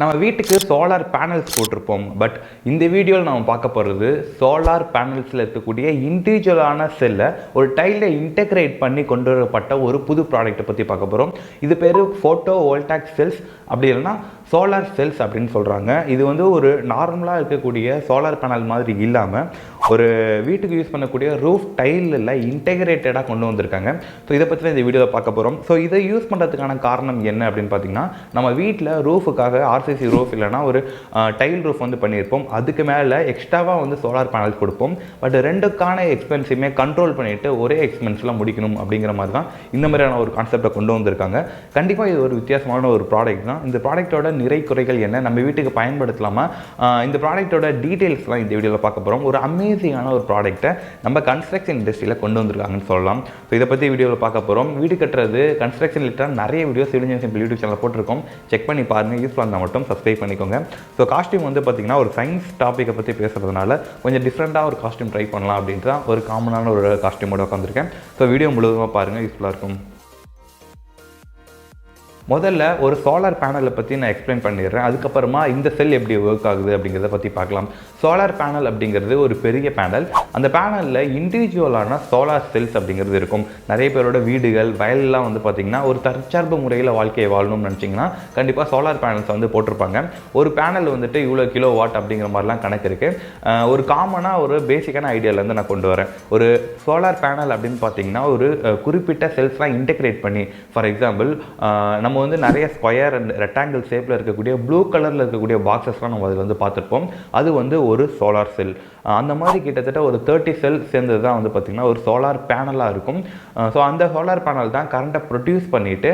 நம்ம வீட்டுக்கு solar panels போட்டிருப்போம். பட் இந்த வீடியோவில் நம்ம பார்க்க போகிறது சோலார் பேனல்ஸில் இருக்கக்கூடிய இண்டிவிஜுவலான செல்லை ஒரு டைலில் இன்டெகிரேட் பண்ணி கொண்டு வரப்பட்ட ஒரு புது ப்ராடக்ட்டை பற்றி பார்க்க போகிறோம். இது பேர் ஃபோட்டோவோல்டாக் செல்ஸ், அப்படி இல்லைன்னா சோலார் செல்ஸ் அப்படின்னு சொல்கிறாங்க. இது வந்து ஒரு நார்மலாக இருக்கக்கூடிய சோலார் பேனல் மாதிரி இல்லாமல் ஒரு வீட்டுக்கு யூஸ் பண்ணக்கூடிய ரூஃப் டைலில் இன்டெகிரேட்டடாக கொண்டு வந்திருக்காங்க. ஸோ இதை பற்றி தான் இந்த வீடியோவில் பார்க்க போகிறோம். ஸோ இதை யூஸ் பண்ணுறதுக்கான காரணம் என்ன அப்படின்னு பார்த்தீங்கன்னா, நம்ம வீட்டில் ரூஃபுக்காக ஆர்சிசி ரூஃப் இல்லைனா ஒரு டைல் ரூஃப் வந்து பண்ணியிருப்போம். அதுக்கு மேலே எக்ஸ்ட்ராவாக வந்து சோலார் பேனல்ஸ் கொடுப்போம். பட் ரெண்டுக்கான எக்ஸ்பென்ஸையுமே கண்ட்ரோல் பண்ணிவிட்டு ஒரே எக்ஸ்பென்ஸில் முடிக்கணும் அப்படிங்கிற மாதிரி தான் இந்த மாதிரியான ஒரு கான்செப்டை கொண்டு வந்திருக்காங்க. கண்டிப்பாக இது ஒரு வித்தியாசமான ஒரு ப்ராடக்ட் தான். இந்த ப்ராடக்ட்டோட நிறை குறைகள் என்ன, நம்ம வீட்டுக்கு பயன்படுத்தலாமா, இந்த ப்ராடக்ட்டோட டீட்டெயில்ஸ்லாம் இந்த வீடியோவில் பார்க்க போகிறோம். ஒரு அமேசிங்கான ஒரு ப்ராடக்ட்டை நம்ம கன்ஸ்ட்ரக்ஷன் இண்டஸ்ட்ரியில் கொண்டு வந்திருக்காங்கன்னு சொல்லலாம். ஸோ இதை பற்றி வீடியோவில் பார்க்க போகிறோம். வீடு கட்டுறது கன்ஸ்ட்ரக்ஷன் ரிலேட்டடாக நிறைய video civil simple YouTube channel போட்டிருக்கோம். செக் பண்ணி பாருங்கள். யூஸ்ஃபுல்லாக இருந்தால் மட்டும் சப்ஸ்கிரைப் பண்ணிக்கோங்க. ஸோ காஸ்டியூம் வந்து பார்த்திங்கன்னா ஒரு சயின்ஸ் டாப்பிக்கை பற்றி பேசுகிறதுனால கொஞ்சம் டிஃப்ரெண்ட்டாக ஒரு காஸ்டியூம் ட்ரை பண்ணலாம் அப்படின்ட்டு தான் ஒரு காமனான ஒரு காஸ்டியூமோட உட்காந்துருக்கேன். ஸோ வீடியோ முழுவதுமாக பாருங்கள், யூஸ்ஃபுல்லாக இருக்கும். முதல்ல ஒரு சோலார் பேனலை பற்றி நான் எக்ஸ்பிளைன் பண்ணிடுறேன். அதுக்கப்புறமா இந்த செல் எப்படி ஒர்க் ஆகுது அப்படிங்கிறத பற்றி பார்க்கலாம். சோலார் பேனல் அப்படிங்கிறது ஒரு பெரிய பேனல். அந்த பேனலில் இண்டிவிஜுவலான சோலார் செல்ஸ் அப்படிங்கிறது இருக்கும். நிறைய பேரோட வீடுகள் வயல்லாம் வந்து பார்த்திங்கன்னா ஒரு தற்சார்பு முறையில் வாழ்க்கையை வாழணும்னு நினச்சிங்கன்னா கண்டிப்பாக சோலார் பேனல்ஸ் வந்து போட்டிருப்பாங்க. ஒரு பேனல் வந்துட்டு இவ்வளோ கிலோ வாட் அப்படிங்கிற மாதிரிலாம் கணக்கு இருக்குது. ஒரு காமனாக ஒரு பேசிக்கான ஐடியாவிலேருந்து நான் கொண்டு வரேன். ஒரு சோலார் பேனல் அப்படின்னு பார்த்தீங்கன்னா ஒரு குறிப்பிட்ட செல்ஸ்லாம் இன்டெகிரேட் பண்ணி, ஃபார் எக்ஸாம்பிள் நம்ம வந்து நிறைய ஸ்கொயர் அண்ட் ரெக்டாங்கிள் ஷேப்பில் இருக்கக்கூடிய ப்ளூ கலரில் இருக்கக்கூடிய பாக்ஸஸ்லாம் நம்ம அதில் வந்து பார்த்துருப்போம். அது வந்து ஒரு சோலார் செல். அந்த மாதிரி கிட்டத்தட்ட ஒரு 30 செல் சேர்ந்தது தான் வந்து பார்த்திங்கன்னா ஒரு சோலார் பேனலாக இருக்கும். ஸோ அந்த சோலார் பேனல் தான் கரண்ட்டை ப்ரொடியூஸ் பண்ணிவிட்டு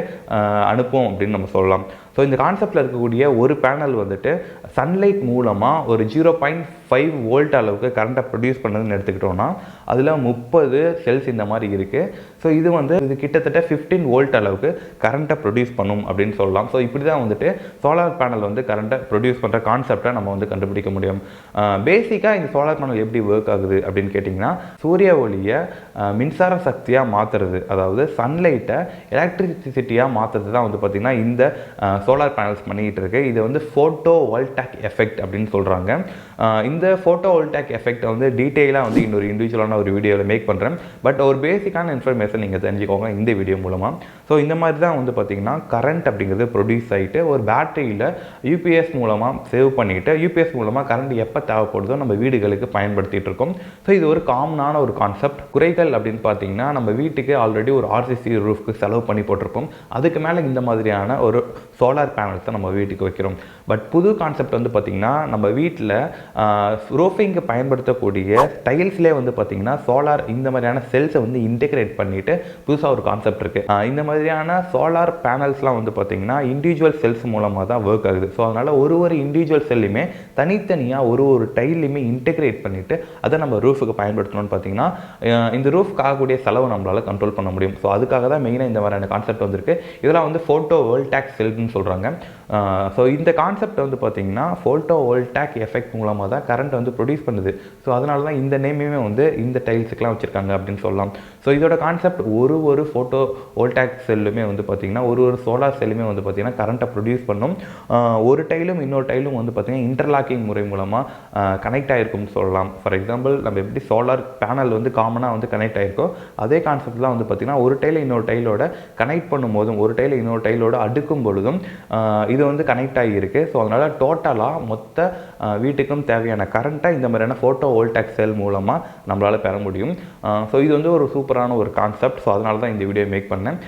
அனுப்பும் அப்படின்னு நம்ம சொல்லலாம். ஸோ இந்த கான்செப்டில் இருக்கக்கூடிய ஒரு பேனல் வந்துட்டு சன்லைட் மூலமாக ஒரு 0.5 வோல்ட் அளவுக்கு கரண்ட்டை ப்ரொடியூஸ் பண்ணதுன்னு எடுத்துக்கிட்டோன்னா அதில் 30 செல்ஸ் இந்த மாதிரி இருக்குது. ஸோ இது கிட்டத்தட்ட 15 வோல்ட் அளவுக்கு கரண்ட்டை ப்ரொடியூஸ் பண்ணும் அப்படின்னு சொல்லலாம். ஸோ இப்படி தான் வந்துட்டு சோலார் பேனல் வந்து கரண்ட்டை ப்ரொடியூஸ் பண்ணுற கான்செப்டை நம்ம வந்து கண்டுபிடிக்க முடியும். பேசிக்காக இந்த சோலார் பேனல் எப்படி ஒர்க் ஆகுது அப்படின்னு கேட்டிங்கன்னா, சூரிய ஒளியை மின்சார சக்தியாக மாற்றுறது, அதாவது சன்லைட்டை எலக்ட்ரிசிட்டியாக மாற்றுறது தான் வந்து பார்த்திங்கன்னா இந்த சோலார் பேனல்ஸ் பண்ணிக்கிட்டு இருக்கு. இது வந்து ஃபோட்டோவோல்டாக் எஃபெக்ட் அப்படின்னு சொல்கிறாங்க. இந்த ஃபோட்டோவோல்டாக் எஃபெக்டை வந்து டீட்டெயிலாக வந்து இன்னொரு இண்டிவிஜுவலான ஒரு வீடியோவில் மேக் பண்ணுறேன். பட் ஒரு பேசிக்கான இன்ஃபர்மேஷன் நீங்கள் தெரிஞ்சுக்கோங்க இந்த வீடியோ மூலமாக. ஸோ இந்த மாதிரி தான் வந்து பார்த்திங்கன்னா கரண்ட் அப்படிங்கிறது ப்ரொடியூஸ் ஆகிட்டு ஒரு பேட்டரியில் யூபிஎஸ் மூலமாக சேவ் பண்ணிக்கிட்டு யூபிஎஸ் மூலமாக கரண்ட் எப்போ தேவைப்படுதோ நம்ம வீடுகளுக்கு பயன்படுத்திகிட்டு இருக்கோம். ஸோ இது ஒரு காமனான ஒரு கான்செப்ட். குறைகள் அப்படின்னு பார்த்தீங்கன்னா, நம்ம வீட்டுக்கு ஆல்ரெடி ஒரு ஆர்சிசி ரூஃப்க்கு செலவு பண்ணி போட்டிருப்போம். அதுக்கு மேலே இந்த மாதிரியான ஒரு சோலார் பேனல்ஸை நம்ம வீட்டுக்கு வைக்கிறோம். பட் புது கான்செப்ட் வந்து பார்த்திங்கன்னா, நம்ம வீட்டில் ரூஃபிங்க்கு பயன்படுத்தக்கூடிய டைல்ஸ்லேயே வந்து பார்த்திங்கன்னா சோலார் இந்த மாதிரியான செல்ஸை வந்து இன்டெகிரேட் பண்ணிவிட்டு புதுசாக ஒரு கான்செப்ட் இருக்குது. இந்த மாதிரியான சோலார் பேனல்ஸ்லாம் வந்து பார்த்திங்கன்னா இண்டிவிஜுவல் செல்ஸ் மூலமாக தான் ஒர்க் ஆகுது. ஸோ அதனால் ஒரு இண்டிவிஜுவல் செல்லுமே தனித்தனியாக ஒரு டைல்லையுமே இன்டெகிரேட் பண்ணிவிட்டு அதை நம்ம ரூஃபுக்கு பயன்படுத்தணும்னு பார்த்திங்கன்னா இந்த ரூஃப்க்கு ஆகக்கூடிய செலவு நம்மளால் கண்ட்ரோல் பண்ண முடியும். ஸோ அதுக்காக தான் மெயினாக இந்த மாதிரியான கான்செப்ட் வந்திருக்கு. இதெல்லாம் வந்து ஃபோட்டோவோல்டாக் செல்ஸ்ன்னு சொல்கிறாங்க. ஸோ இந்த கான்செப்ட் வந்து பார்த்திங்கன்னா ஃபோட்டோவோல்டாக் எஃபெக்ட் மூலமாக தான் கரண்ட் வந்து ப்ரொடியூஸ் பண்ணுது. ஸோ அதனால தான் இந்த நேமையுமே வந்து இந்த டைல்ஸுக்கெலாம் வச்சுருக்காங்க அப்படின்னு சொல்லலாம். ஸோ இதோட கான்செப்ட் ஒரு ஃபோட்டோவோல்டாக் செல்லுமே வந்து பார்த்திங்கன்னா ஒரு சோலார் செல்லுமே வந்து பார்த்திங்கன்னா கரண்ட்டை ப்ரொடியூஸ் பண்ணும். ஒரு டைலும் இன்னொரு டைலும் வந்து பார்த்திங்கன்னா இன்டர்லாக்கிங் முறை மூலமாக கனெக்ட் ஆகிருக்கும்னு சொல்லலாம். ஃபார் எக்ஸாம்பிள் நம்ம எப்படி சோலார் பேனல் வந்து காமனாக வந்து கனெக்ட் ஆகிருக்கோ அதே கான்செப்ட் தான் வந்து பார்த்திங்கன்னா ஒரு டைலை இன்னொரு டைலோட கனெக்ட் பண்ணும்போதும் ஒரு டைலை இன்னொரு டைலோட அடுக்கும் பொழுதும் இது வந்து கனெக்ட் ஆகியிருக்கு. ஸோ அதனால் டோட்டலாக மொத்த வீட்டுக்கும் தேவையான கரண்ட்டை இந்த மாதிரியான ஃபோட்டோவோல்டாக் செல் மூலமாக நம்மளால் பெற முடியும். ஸோ இது வந்து ஒரு சூப்பரான ஒரு கான்செப்ட். ஸோ அதனால தான் இந்த வீடியோ மேக் பண்ணேன்.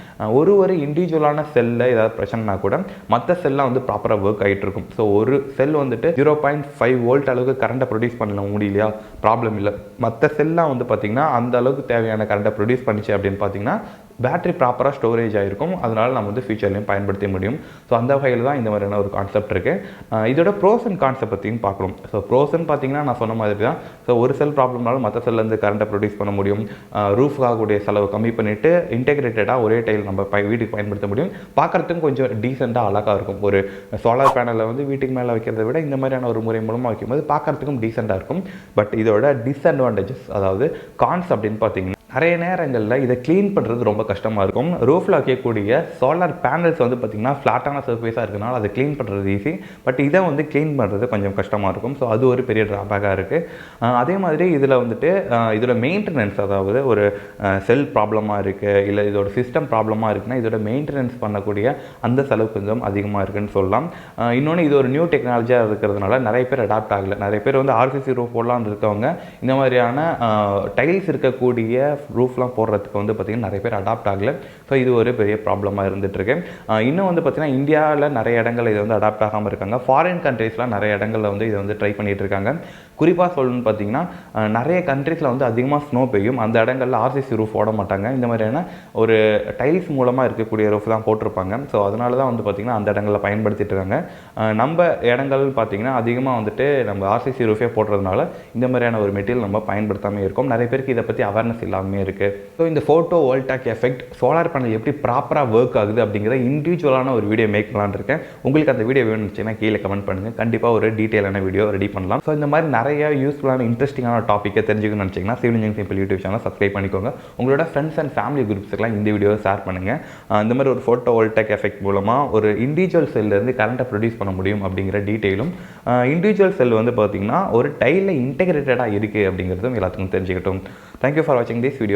ஒரு இண்டிவிஜுவலான செல்லில் ஏதாவது பிரச்சனைனா கூட மற்ற செல்லாம் வந்து ப்ராப்பராக ஒர்க் ஆகிட்டு இருக்கும். ஸோ ஒரு செல் வந்துட்டு 0.5 வோல்ட் அளவுக்கு கரண்ட்டை ப்ரொடியூஸ் பண்ண முடியலையா, ப்ராப்ளம் இல்லை. மற்ற செல்லாம் வந்து பார்த்திங்கன்னா அந்த அளவுக்கு தேவையான கரண்ட்டை ப்ரொடியூஸ் பண்ணிச்சு அப்படின்னு பார்த்தீங்கன்னா பேட்டரி ப்ராப்பராக ஸ்டோரேஜ் ஆகிருக்கும். அதனால் நம்ம வந்து ஃபியூச்சர்லையும் பயன்படுத்த முடியும். ஸோ அந்த வகையில் தான் இந்த மாதிரியான ஒரு கான்செப்ட் இருக்குது. இதோட ப்ரோஸ் அண்ட் கான்செப்ட் பற்றியும் பார்க்கணும். ஸோ ப்ரோஸ்ன்னு பார்த்தீங்கன்னா நான் சொன்ன மாதிரி தான். ஸோ ஒரு செல் ப்ராப்ளம்னாலும் மற்ற செல்லேருந்து கரண்ட்டை ப்ரொடியூஸ் பண்ண முடியும். ரூஃப்காகக்கூடிய செலவு கம்மி பண்ணிவிட்டு இன்டெகிரேட்டடாக ஒரே டைல் நம்ம வீட்டுக்கு பயன்படுத்த முடியும். பார்க்குறதுக்கும் கொஞ்சம் டீசெண்டாக அழகாக இருக்கும். ஒரு சோலார் பேனலை வந்து வீட்டுக்கு மேலே வைக்கிறத விட இந்த மாதிரியான ஒரு முறை மூலமாக வைக்கும்போது பார்க்குறதுக்கும் டீசெண்டாக இருக்கும். பட் இதோட டிஸ்அட்வான்டேஜஸ், அதாவது கான்ஸ் அப்படின்னு பார்த்தீங்கன்னா நிறைய நேரங்களில் இதை க்ளீன் பண்ணுறது ரொம்ப கஷ்டமாக இருக்கும். ரூஃபில் வைக்கக்கூடிய சோலார் பேனல்ஸ் வந்து பார்த்திங்கன்னா ஃப்ளாட்டான சர்ஃபேஸாக இருக்கனால அதை க்ளீன் பண்ணுறது ஈஸி. பட் இதை வந்து க்ளீன் பண்ணுறது கொஞ்சம் கஷ்டமாக இருக்கும். ஸோ அது ஒரு பெரிய ட்ராபேக்காக இருக்குது. அதே மாதிரி இதில் வந்துட்டு இதோட மெயின்டெனன்ஸ், அதாவது ஒரு செல் ப்ராப்ளமாக இருக்குது இல்லை இதோட சிஸ்டம் ப்ராப்ளமாக இருக்குன்னா இதோட மெயின்டெனன்ஸ் பண்ணக்கூடிய அந்த செலவு கொஞ்சம் அதிகமாக இருக்குதுன்னு சொல்லலாம். இன்னொன்று இது ஒரு நியூ டெக்னாலஜியாக இருக்கிறதுனால நிறைய பேர் அடாப்ட் ஆகலை. நிறைய பேர் வந்து ஆர்சிசி ரூஃப் போடலான்னு இருக்கவங்க இந்த மாதிரியான டைல்ஸ் இருக்கக்கூடிய ரூஃப்லாம் போடுறதுக்கு வந்து பார்த்திங்கன்னா நிறைய பேர் அடாப்ட் ஆகலை. ஸோ இது ஒரு பெரிய ப்ராப்ளமாக இருந்துகிட்ருக்கு. இன்னும் வந்து பார்த்திங்கன்னா இந்தியாவில் நிறைய இடங்கள் இதை வந்து அடாப்ட் ஆகாமல் இருக்காங்க. ஃபாரின் கண்ட்ரீஸ்லாம் நிறைய இடங்களில் வந்து இதை வந்து ட்ரை பண்ணிகிட்டு இருக்காங்க. குறிப்பாக சொல்லணும்னு பார்த்திங்கன்னா நிறைய கண்ட்ரீஸில் வந்து அதிகமாக ஸ்னோ பெய்யும். அந்த இடங்களில் ஆர்சிசி ரூஃப் போட மாட்டாங்க. இந்த மாதிரியான ஒரு டைல்ஸ் மூலமாக இருக்கக்கூடிய ரூஃப் தான் போட்டிருப்பாங்க. ஸோ அதனால தான் வந்து பார்த்திங்கன்னா அந்த இடங்களில் பயன்படுத்திட்டு இருக்காங்க. நம்ம இடங்கள்னு பார்த்திங்கன்னா அதிகமாக வந்துட்டு நம்ம ஆர்சிசி ரூஃபே போடுறதுனால இந்த மாதிரியான ஒரு மெட்டீரியல் நம்ம பயன்படுத்தாமல் இருக்கும். நிறைய பேருக்கு இதை பற்றி அவேர்னஸ் இல்லாமல் இருக்குது. ஸோ இந்த ஃபோட்டோவோல்டாக் எஃபெக்ட் சோலார் பேனல் எப்படி ப்ராப்பராக ஒர்க் ஆகுது அப்படிங்கிற இண்டிவிஜுவலான ஒரு வீடியோ மேக் பண்ணலான்னு இருக்கேன். உங்களுக்கு அந்த வீடியோ வேணும்னுச்சுன்னா கீழே கமெண்ட் பண்ணுங்கள். கண்டிப்பாக ஒரு டீட்டெயிலான வீடியோ ரெடி பண்ணலாம். ஸோ இந்த மாதிரி நிறைய யூஸ்ஃபுல்லான இன்ட்ரெஸ்டிங்கான டாப்பிக்கை தெரிஞ்சுக்கணும்னு நினச்சிங்கன்னா சிம்பிள் யூடியூப் சேனல் சப்ஸ்கிரைப் பண்ணிக்கோங்க. உங்களோட ஃப்ரெண்ட்ஸ் அண்ட் ஃபேமிலி குரூப்ஸுக்கெல்லாம் இந்த வீடியோவை ஷேர் பண்ணுங்கள். இந்த மாதிரி ஒரு ஃபோட்டோவோல்டாக் எஃபெக்ட் மூலமாக ஒரு இண்டிவிஜுவல் செல்லேருந்து கரண்ட்டை ப்ரொடியூஸ் பண்ண முடியும் அப்படிங்கிற டீட்டெயிலும், இண்டிவிஜுவல் செல் வந்து பார்த்திங்கன்னா ஒரு டைலில் இன்டெகிரேட்டடாக இருக்குது அப்படிங்கிறதும் எல்லாத்துக்கும் தெரிஞ்சுக்கிட்டோம். தேங்க்யூ ஃபார் வாட்சிங் திஸ் வீடியோ.